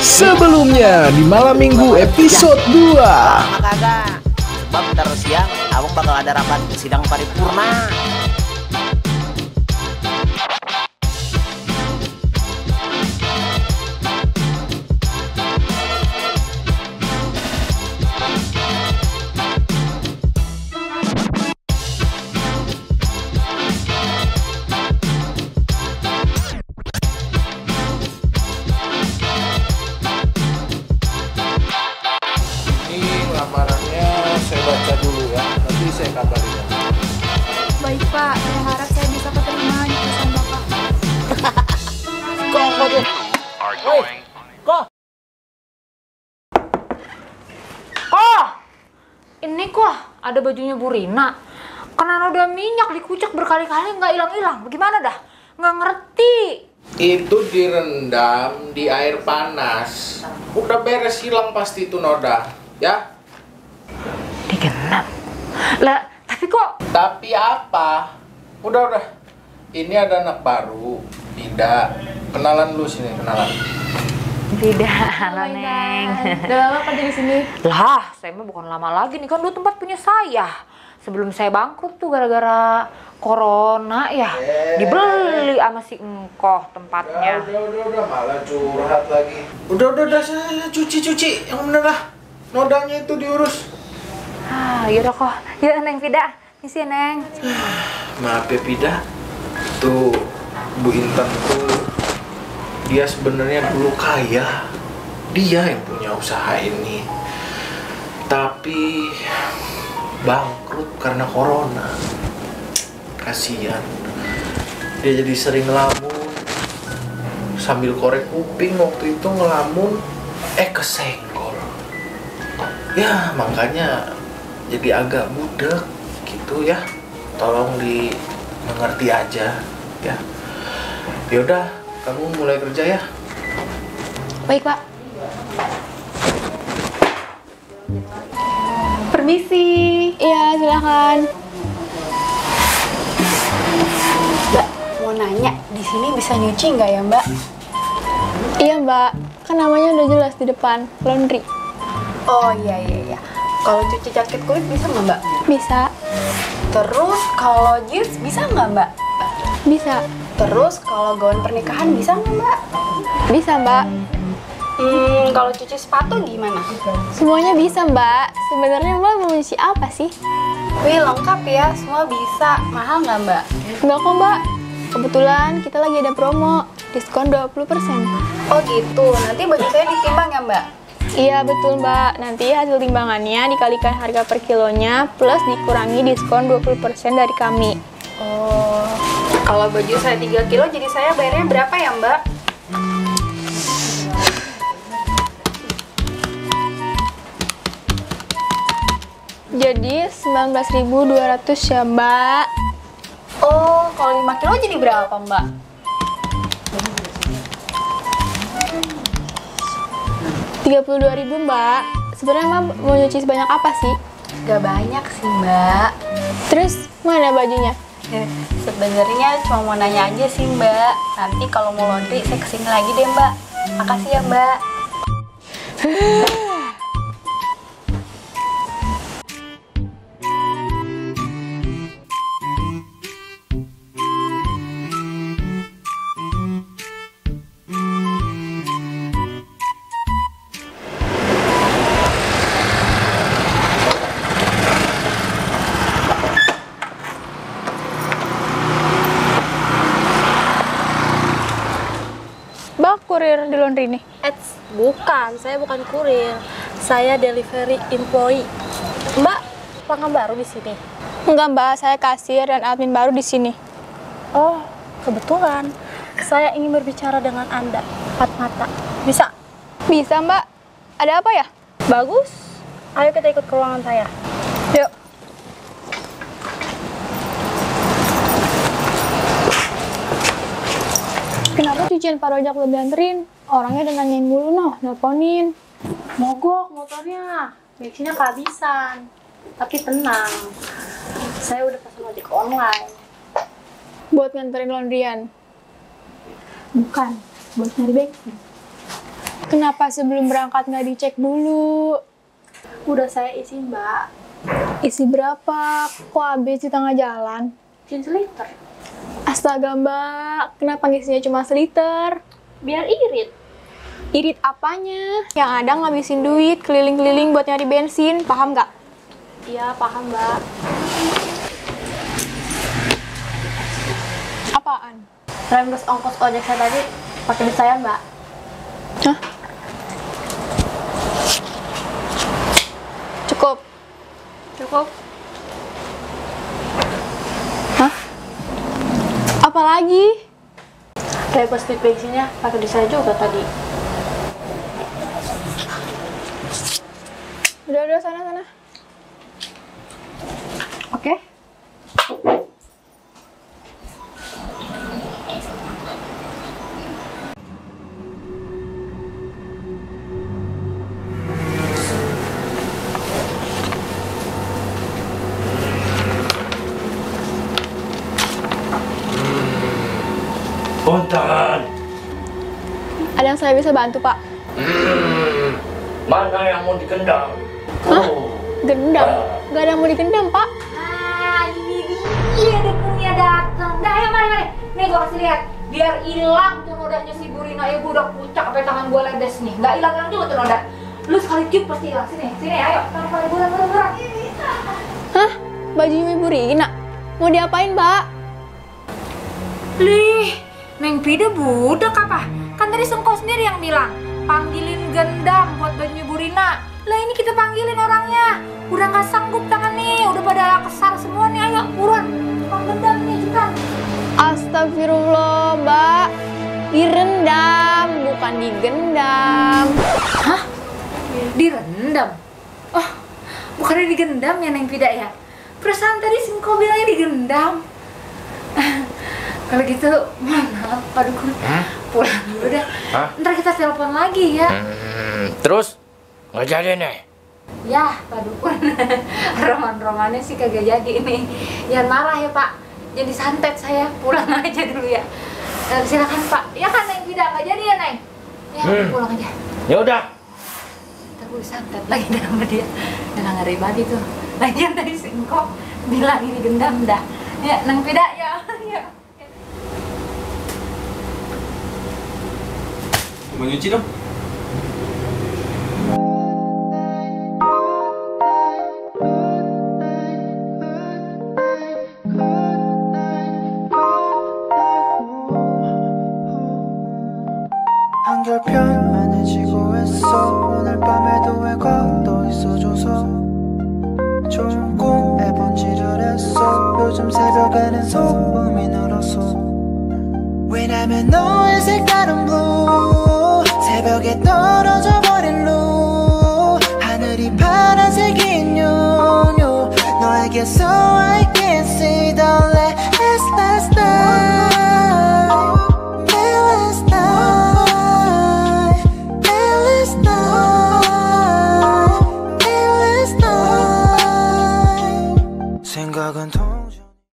Sebelumnya di malam minggu episode 2. Kagak. Sebab ntar siang abang bakal ada rapat sidang paripurna. Lamarannya saya baca dulu ya, nanti saya kabarin. Baik Pak, saya harap saya bisa keterima di perusahaan Bapak. Ini kok ada bajunya Bu Rina. Karena noda minyak dikucek berkali-kali nggak hilang-hilang. Bagaimana dah? Nggak ngerti. Itu direndam di air panas. Udah beres hilang pasti itu noda, ya? Digenap. Lah, tapi kok Tapi apa? Udah. Ini ada anak baru, Bida. Kenalan lu sini, kenalan. tidak, halo Neng. Udah lama kerja di sini? Lah, saya mah bukan lama lagi nih, kan dulu tempat punya saya. Sebelum saya bangkrut tuh gara-gara corona ya, dibeli sama si Engkoh tempatnya. Udah, malah curhat lagi. Udah, saya cuci. Yang bener lah. Nodanya itu diurus. Yaudah kok. Yuk Neng Vida, misi ya Neng. Maaf ya Bida. Tuh Bu Intan tuh dia sebenarnya dulu kaya. Dia yang punya usaha ini. Tapi bangkrut karena corona. Kasihan. Dia jadi sering ngelamun. Sambil korek kuping waktu itu ngelamun, kesenggol. Ya, makanya jadi agak budek gitu ya. Tolong dimengerti aja ya. Yaudah, kamu mulai kerja ya. Baik Pak. Permisi. Iya, silakan. Mbak, mau nanya, di sini bisa nyuci nggak ya Mbak? Iya Mbak, kan namanya udah jelas di depan, laundry. Oh iya. Kalau cuci jaket kulit bisa nggak Mbak? Bisa, Terus kalau jeans bisa nggak Mbak? bisa, Terus kalau gaun pernikahan bisa nggak Mbak? bisa Mbak. Kalau cuci sepatu gimana? Semuanya bisa Mbak. Sebenarnya Mbak mau nyuci apa sih? Wih lengkap ya, semua bisa. Mahal nggak Mbak? Enggak kok Mbak. Kebetulan kita lagi ada promo, diskon 20%. Oh gitu, nanti baju saya ditimbang ya Mbak? Iya betul Mbak. Nanti hasil timbangannya dikalikan harga per kilonya plus dikurangi diskon 20% dari kami. Oh, kalau baju saya 3 kilo jadi saya bayarnya berapa ya Mbak? Jadi 19.200 ya Mbak. Oh, kalau 5 kilo jadi berapa Mbak? 32.000 Mbak. Sebenarnya Mbak mau nyuci sebanyak apa sih? Gak banyak sih Mbak. Terus mana bajunya? Sebenarnya cuma mau nanya aja sih Mbak. Nanti kalau mau laundry saya kesini lagi deh Mbak. Makasih ya Mbak. Mbak kurir di laundry nih. Bukan, saya bukan kurir. Saya delivery employee. Mbak, pelanggan baru di sini. Enggak Mbak, saya kasir dan admin baru di sini. Oh, kebetulan. Saya ingin berbicara dengan Anda, empat mata. Bisa? Bisa Mbak. Ada apa ya? Bagus. Ayo kita ikut ke ruangan saya. Yuk. Kenapa cucian Pak Rojak belum dianterin? Orangnya udah nanyain mulu nelponin. Mogok motornya. Bensinnya kehabisan. Tapi tenang. Saya udah pesan ojek online. Buat nganterin laundryan? Bukan, buat nyari bensin. Kenapa sebelum berangkat nggak dicek dulu? Udah saya isi, Mbak. Isi berapa? Kok habis di tengah jalan? 1 liter. Astaga Mbak, kenapa ngisinya cuma seliter? Biar irit. Irit apanya? Yang ada ngabisin duit, keliling-keliling buat nyari bensin, paham nggak? Iya, paham, Mbak. Apaan? Reimburse ongkos ojek saya tadi pakai duit saya, Mbak. Hah? Cukup. Cukup. Hah? Apa lagi? Reimburse duit bensinnya pakai duit saya juga tadi. Udah, sana. Oke. Punten. Ada yang saya bisa bantu, Pak? Mana yang mau digendam? Hah? Gendam? Gak ada yang mau digendam, Pak. Ah, ini dia dukunnya datang. Dah, ayo mari. Nih gua kasih lihat. Biar hilang tuh nodanya si Burina. Ya gua udah pucak sampai tangan gua ledes nih. Nggak hilang juga tuh noda. Lu sekali tiup pasti hilang. Sini, ayo. Taruh bulan. Hah? Bajunya Ibu Rina? Mau diapain, Mbak? Lih, Neng Pida budak apa? Kan tadi Sengkau sendiri yang bilang panggilin gendam buat bajunya Burina. Lah ini kita panggilin orangnya. Udah nggak sanggup tangan nih, udah pada kesar semua nih. Ayo buruan, tukang gendam nih cepetan. Astagfirullah, Mbak. Direndam, bukan digendam. Hah? Direndam? Oh, bukannya digendam ya Neng Pida ya? Perasaan tadi Sengkau bilangnya digendam. Kalau gitu, maaf, Pak Dukun. Pulang dulu dah. Ntar kita telepon lagi ya. Terus? Nggak jadi nih? Ya, Pak Dukun. Roman-romannya sih kagak jadi nih. Jangan marah ya, Pak. Jadi santet saya. Pulang aja dulu ya. Silakan, Pak. Ya kan, Neng tidak nggak jadi ya, Neng? Ya, pulang aja. Ya udah. Ntar gue santet lagi dah sama dia. Udah ngeri banget itu. Lagian tadi Singkong bilang ini gendam dah. Ya, Neng tidak ya. Ya. Mau nyuci dong? 한결편안해지고 했어 오늘 밤에도 왜 걷어 있어줘서 좋은 꿈 매번 지랄했어 요즘 새벽에는 소음이 늘었어 왜냐면 너의 색다른 blue 새벽에 떨어져 버린 루 하늘이 파란색인 요요 너에게서 I can see the light